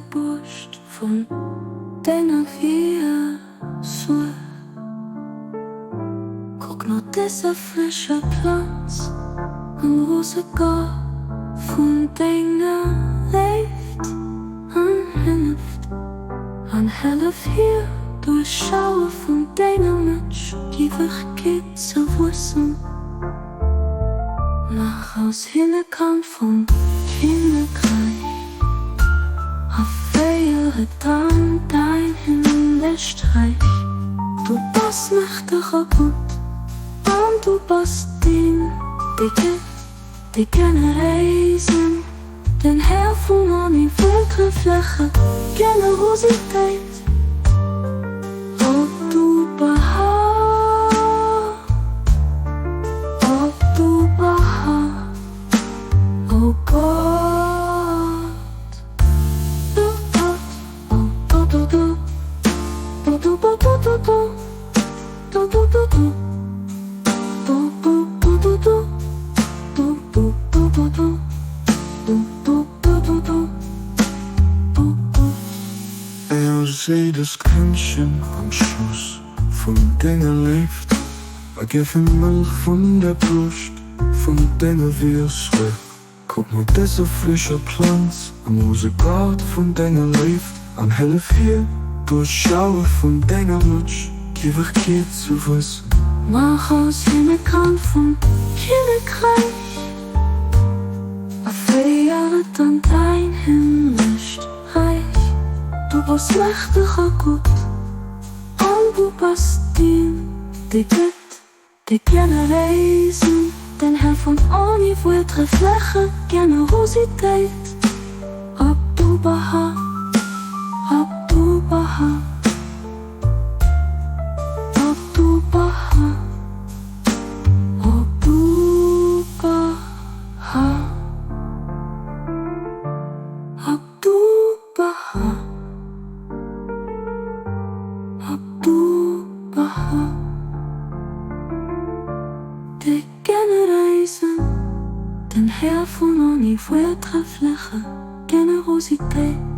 borst van deiner Wirsel. Guck nur dieser frische Platz, ein Rosengar von deiner leeft an Hilft, an Hilf hier durchschaue von deiner Mensch, die geht zu wissen. Nach aus Hinterkant von Kinderkreis, feiere dann dein Himmelstreich. Du bist mächtiger gut, und du bist die gerne reisen, den Herr von an wirklich Fläche, Generosität. Ob du behaart, ob du behaart, oh Gott. Zie das Kindchen am Schoß von deiner leeft. Gib ihm Milch von der Brust, von deiner Wirsel. Guck nur dieser frische Pflanz, am Rosengarten von deiner leeft. An Hilf hier, durchschaue von deiner Lutsch, die geht zu wissen. Mach aus Hinterkant von Kinderkreis, feiere dann dein Himmelstreich. Du bist mächtiger gut, und du bist die gerne reisen, den Herr von Oni wird Fläche, Generosität. Ob du behaart, ob du behaart, ob du behaart, ob du behaart, ob du behaart. Du behaart, die gerne reisen, den Herr von Oni wird Fläche, Generosität.